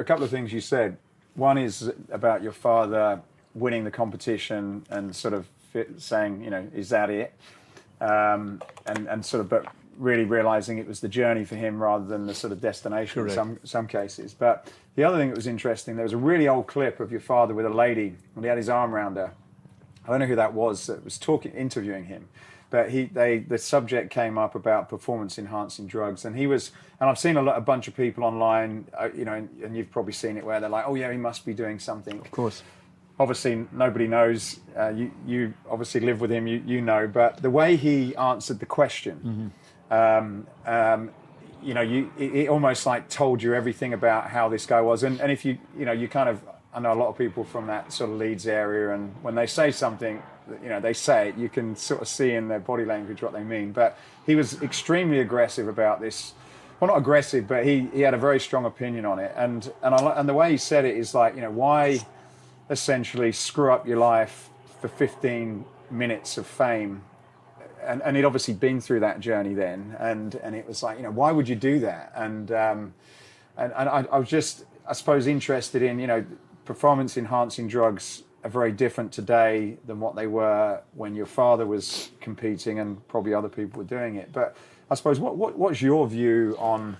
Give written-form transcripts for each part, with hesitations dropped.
a couple of things you said. One is about your father winning the competition and sort of saying, you know, is that it? And sort of, but really realizing it was the journey for him rather than the sort of destination. Correct. In some cases. But the other thing that was interesting, there was a really old clip of your father with a lady, and he had his arm around her. I don't know who that was interviewing him, but the subject came up about performance-enhancing drugs, and I've seen a bunch of people online, you know, and you've probably seen it, where they're like, oh yeah, he must be doing something. Of course. Obviously, nobody knows. You obviously live with him, you know, but the way he answered the question, you know, it almost like told you everything about how this guy was. And if you know, you kind of, I know a lot of people from that sort of Leeds area, and when they say something, you know, they say it, you can sort of see in their body language what they mean. But he was extremely aggressive about this. Well, not aggressive, but he had a very strong opinion on it. And the way he said it is like, you know, why essentially screw up your life for 15 minutes of fame? And he'd obviously been through that journey then, and it was like, you know, why would you do that? And I was just, I suppose, interested in, you know, performance enhancing drugs are very different today than what they were when your father was competing, and probably other people were doing it. But I suppose what's your view on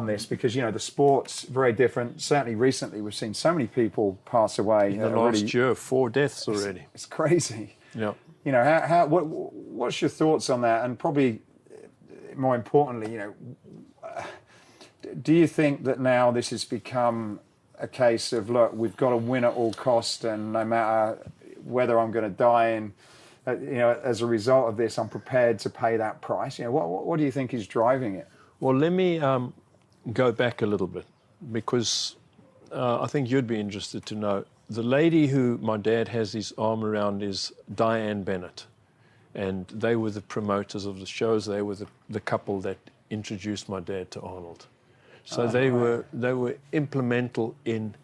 this? Because, you know, the sport's very different. Certainly recently we've seen so many people pass away. In the last year, 4 deaths already. It's crazy. Yeah. You know, what's your thoughts on that? And probably more importantly, you know, do you think that now this has become a case of, look, we've got to win at all costs, and no matter whether I'm going to die, and you know, as a result of this, I'm prepared to pay that price? You know, what do you think is driving it? Well, let me go back a little bit, because I think you'd be interested to know. The lady who my dad has his arm around is Diane Bennett, and they were the promoters of the shows. They were the couple that introduced my dad to Arnold. So they were implemental in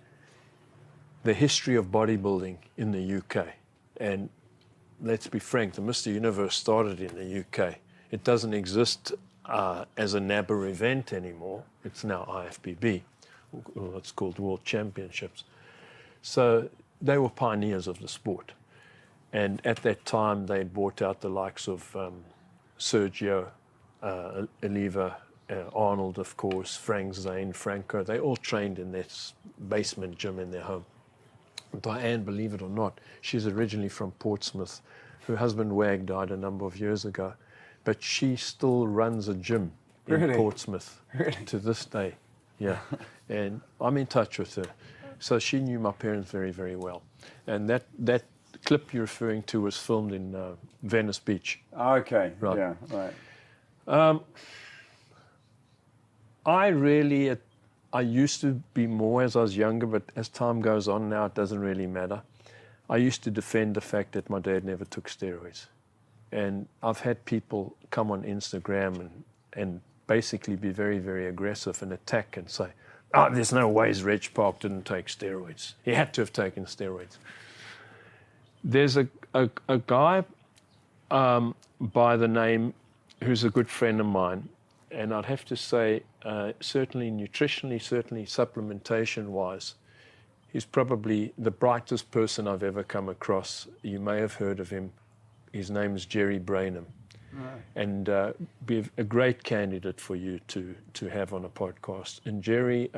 the history of bodybuilding in the UK. And let's be frank, the Mr. Universe started in the UK. It doesn't exist as a NABBA event anymore. It's now IFBB. It's called World Championships. So they were pioneers of the sport. And at that time, they'd brought out the likes of Sergio, Oliva, Arnold, of course, Frank Zane, Franco. They all trained in this basement gym in their home. Diane, believe it or not, she's originally from Portsmouth. Her husband, Wag, died a number of years ago. But she still runs a gym in Portsmouth to this day. Yeah. And I'm in touch with her. So she knew my parents very, very well. And that clip you're referring to was filmed in Venice Beach. Okay, right. Yeah, right. I used to be more as I was younger, but as time goes on now, it doesn't really matter. I used to defend the fact that my dad never took steroids. And I've had people come on Instagram and basically be very, very aggressive and attack and say, oh, there's no ways Reg Park didn't take steroids. He had to have taken steroids. There's a guy by the name who's a good friend of mine, and I'd have to say, certainly nutritionally, certainly supplementation-wise, he's probably the brightest person I've ever come across. You may have heard of him. His name is Jerry Brainham. Right. And be a great candidate for you to have on a podcast. And Jerry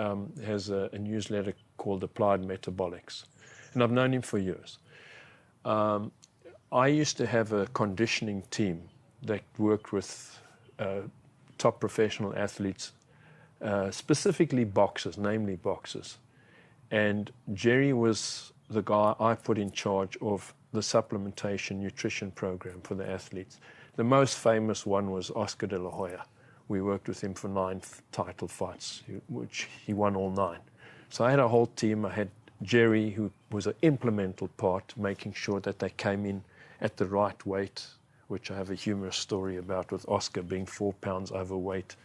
has a newsletter called Applied Metabolics, and I've known him for years. I used to have a conditioning team that worked with top professional athletes, specifically boxers, namely boxers. And Jerry was the guy I put in charge of the supplementation nutrition program for the athletes. The most famous one was Oscar de la Hoya. We worked with him for 9 title fights, which he won all 9. So I had a whole team. I had Jerry, who was an implemental part, making sure that they came in at the right weight, which I have a humorous story about, with Oscar being 4 pounds overweight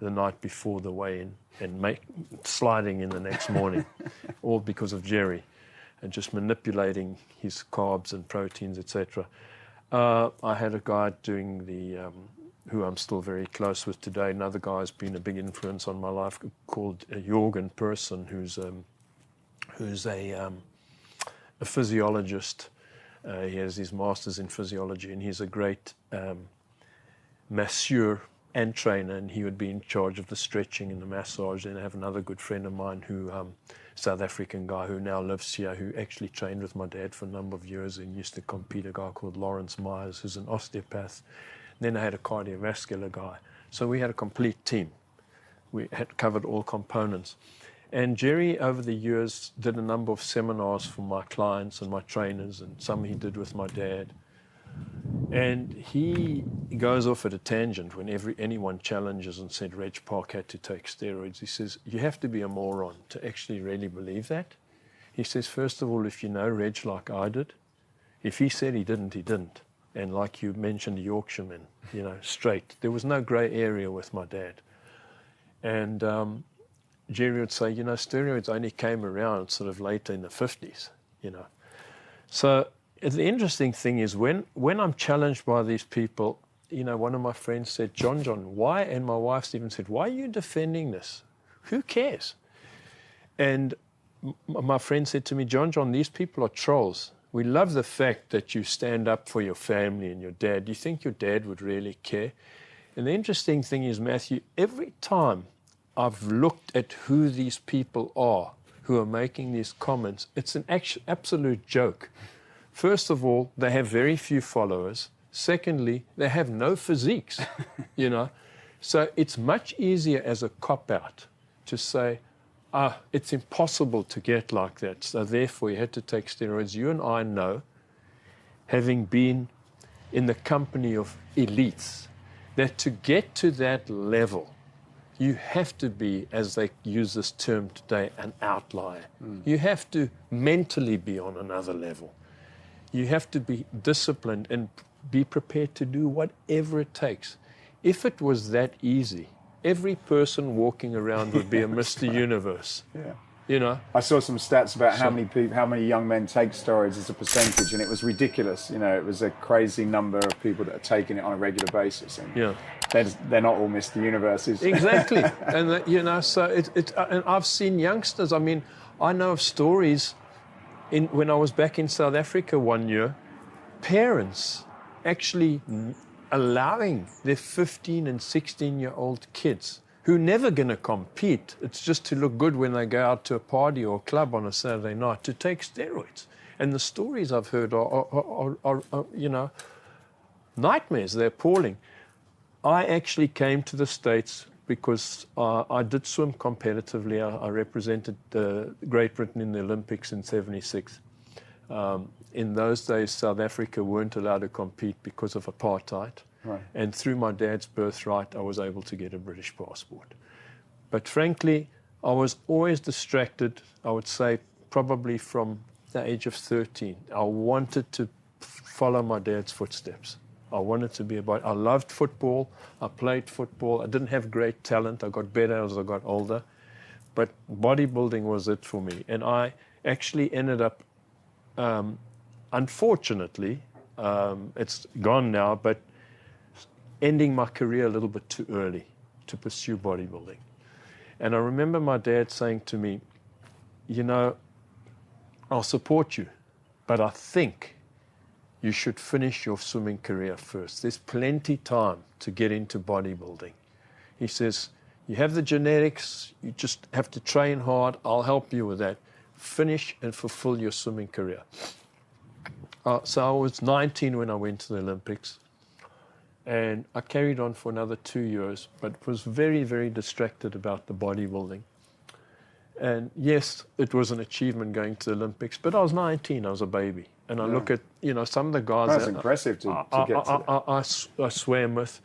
the night before the weigh-in and sliding in the next morning, all because of Jerry, and just manipulating his carbs and proteins, etc. I had a guy doing who I'm still very close with today. Another guy who's been a big influence on my life called Jorgen Persson, who's a physiologist. He has his master's in physiology, and he's a great masseur and trainer, and he would be in charge of the stretching and the massage. And I have another good friend of mine who, South African guy who now lives here, who actually trained with my dad for a number of years and used to compete, a guy called Lawrence Myers, who's an osteopath. Then I had a cardiovascular guy. So we had a complete team. We had covered all components. And Jerry, over the years, did a number of seminars for my clients and my trainers, and some he did with my dad. And he goes off at a tangent when anyone challenges and said Reg Park had to take steroids. He says, you have to be a moron to actually really believe that. He says, first of all, if you know Reg like I did, if he said he didn't, he didn't. And like you mentioned, the Yorkshireman, straight. There was no grey area with my dad. And Jerry would say, steroids only came around sort of later in the 50s, So the interesting thing is when I'm challenged by these people, one of my friends said, Jon, why? And my wife even said, why are you defending this? Who cares? And my friend said to me, Jon, these people are trolls. We love the fact that you stand up for your family and your dad. Do you think your dad would really care? And the interesting thing is, Matthew, every time I've looked at who these people are who are making these comments, it's an absolute joke. First of all, they have very few followers. Secondly, they have no physiques, So it's much easier as a cop-out to say, it's impossible to get like that, so therefore you had to take steroids. You and I know, having been in the company of elites, that to get to that level, you have to be, as they use this term today, an outlier. You have to mentally be on another level. You have to be disciplined and be prepared to do whatever it takes. If it was that easy, every person walking around would be a Mr. Universe. Yeah. I saw some stats about how many young men take steroids as a percentage, and it was ridiculous. It was a crazy number of people that are taking it on a regular basis. And they're not all Mr. Universes. Exactly. And, so and I've seen youngsters. I mean, I know of stories when I was back in South Africa one year, parents actually allowing their 15 and 16-year-old kids who are never going to compete, it's just to look good when they go out to a party or a club on a Saturday night, to take steroids. And the stories I've heard are nightmares. They're appalling. I actually came to the States because I did swim competitively. I represented Great Britain in the Olympics in '76. In those days, South Africa weren't allowed to compete because of apartheid. Right. And through my dad's birthright, I was able to get a British passport. But frankly, I was always distracted, I would say, probably from the age of 13. I wanted to follow my dad's footsteps. I wanted to be I loved football. I played football. I didn't have great talent. I got better as I got older. But bodybuilding was it for me. And I actually ended up, unfortunately, it's gone now, but ending my career a little bit too early to pursue bodybuilding. And I remember my dad saying to me, I'll support you, but I think you should finish your swimming career first. There's plenty time to get into bodybuilding. He says, you have the genetics, you just have to train hard, I'll help you with that. Finish and fulfill your swimming career. So I was 19 when I went to the Olympics, and I carried on for another 2 years, but was very, very distracted about the bodybuilding. And yes, it was an achievement going to the Olympics, but I was 19, I was a baby. And I look at, some of the guys that's impressive to get to. I swam with.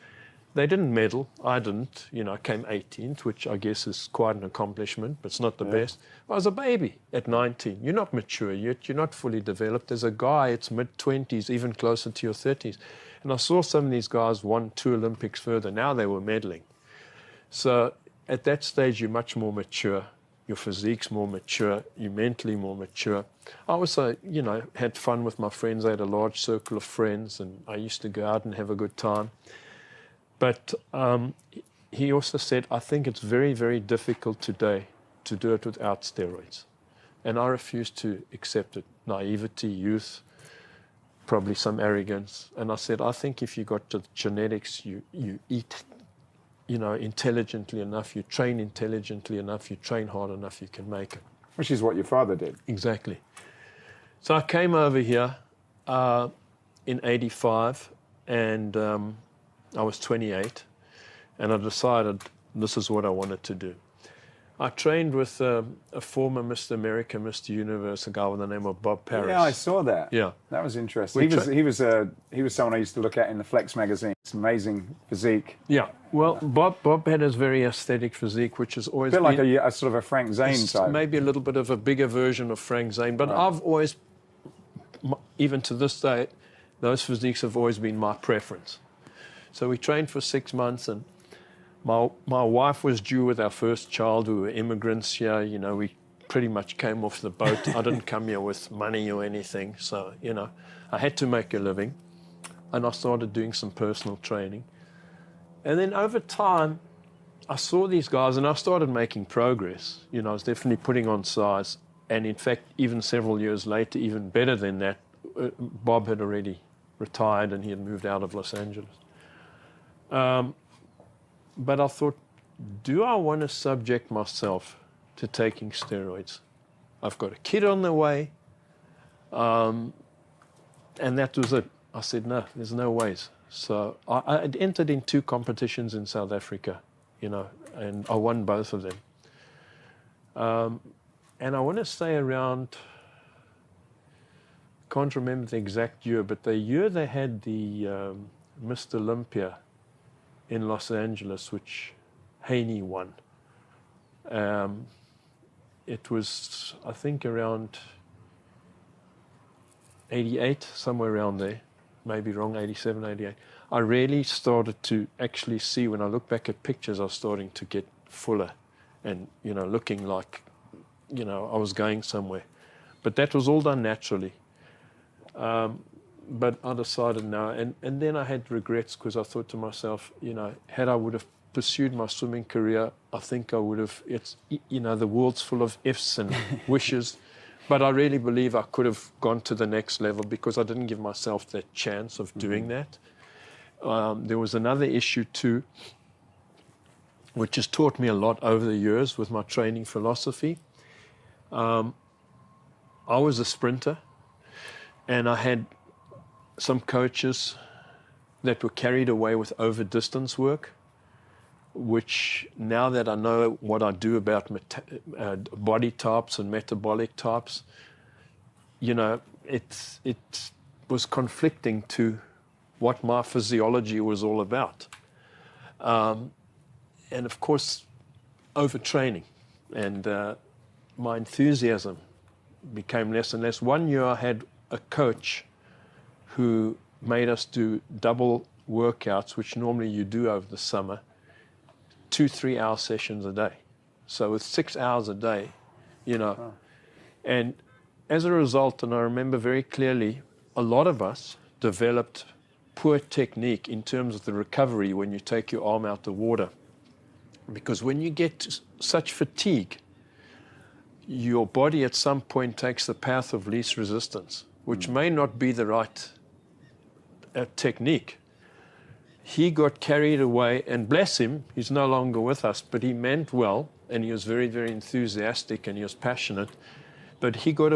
They didn't medal. I didn't. I came 18th, which I guess is quite an accomplishment, but it's not the best. I was a baby at 19. You're not mature yet. You're not fully developed. As a guy, it's mid-20s, even closer to your 30s. And I saw some of these guys won 2 Olympics further. Now they were medaling. So at that stage, you're much more mature. Your physique's more mature. You're mentally more mature. I also, had fun with my friends. I had a large circle of friends, and I used to go out and have a good time. But he also said, I think it's very, very difficult today to do it without steroids. And I refused to accept it. Naivety, youth, probably some arrogance. And I said, I think if you got the genetics, you eat, intelligently enough, you train intelligently enough, you train hard enough, you can make it. Which is what your father did. Exactly. So I came over here in 85, and I was 28, and I decided this is what I wanted to do. I trained with a former Mr. America, Mr. Universe, a guy with the name of Bob Paris. Yeah, I saw that. Yeah. That was interesting. He was someone I used to look at in the Flex magazine. It's amazing physique. Yeah. Well, Bob had a very aesthetic physique, which has always been like a sort of a Frank Zane type. Maybe a little bit of a bigger version of Frank Zane. But right. I've always, even to this day, those physiques have always been my preference. So we trained for 6 months, and my wife was due with our first child. We were immigrants here. We pretty much came off the boat. I didn't come here with money or anything. So, I had to make a living. And I started doing some personal training. And then over time, I saw these guys and I started making progress. I was definitely putting on size. And in fact, even several years later, even better than that, Bob had already retired and he had moved out of Los Angeles. But I thought, do I want to subject myself to taking steroids? I've got a kid on the way. And that was it. I said, no, there's no ways. So I had entered in 2 competitions in South Africa, and I won both of them. And I want to say around, can't remember the exact year, but the year they had the Mr. Olympia in Los Angeles, which Haney won. It was, I think, around 88, somewhere around there. Maybe wrong, 87, 88. I really started to actually see, when I look back at pictures, I was starting to get fuller and, looking like, I was going somewhere. But that was all done naturally. But I decided no. And then I had regrets because I thought to myself, had I would have pursued my swimming career, I think I would have, the world's full of ifs and wishes. But I really believe I could have gone to the next level because I didn't give myself that chance of doing that. There was another issue too, which has taught me a lot over the years with my training philosophy. I was a sprinter, and I had some coaches that were carried away with over-distance work, which now that I know what I do about body types and metabolic types, it was conflicting to what my physiology was all about. And of course, overtraining and my enthusiasm became less and less. One year I had a coach who made us do double workouts, which normally you do over the summer, 2-3 hour sessions a day. So with 6 hours a day, Wow. And as a result, and I remember very clearly, a lot of us developed poor technique in terms of the recovery when you take your arm out the water. Because when you get to such fatigue, your body at some point takes the path of least resistance, which may not be the right technique. He got carried away, and bless him, he's no longer with us, but he meant well, and he was very, very enthusiastic, and he was passionate. But he got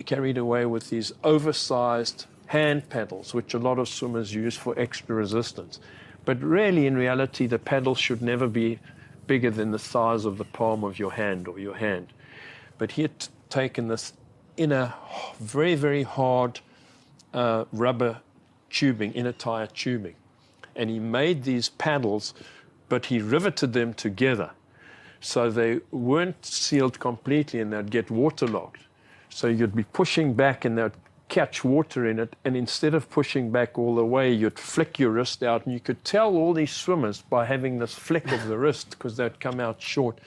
carried away with these oversized hand paddles, which a lot of swimmers use for extra resistance. But really, in reality, the paddle should never be bigger than the size of the palm of your hand or your hand. But he had taken this in a very, very hard rubber tubing, inner tire tubing. And he made these paddles, but he riveted them together. So they weren't sealed completely and they'd get waterlogged. So you'd be pushing back and they'd catch water in it. And instead of pushing back all the way, you'd flick your wrist out. And you could tell all these swimmers by having this flick of the wrist because they'd come out short.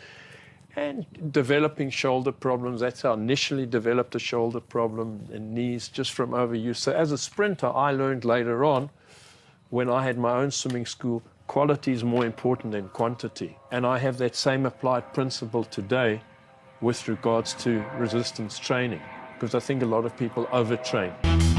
And developing shoulder problems. That's how I initially developed a shoulder problem and knees just from overuse. So as a sprinter, I learned later on, when I had my own swimming school, quality is more important than quantity. And I have that same applied principle today with regards to resistance training, because I think a lot of people overtrain.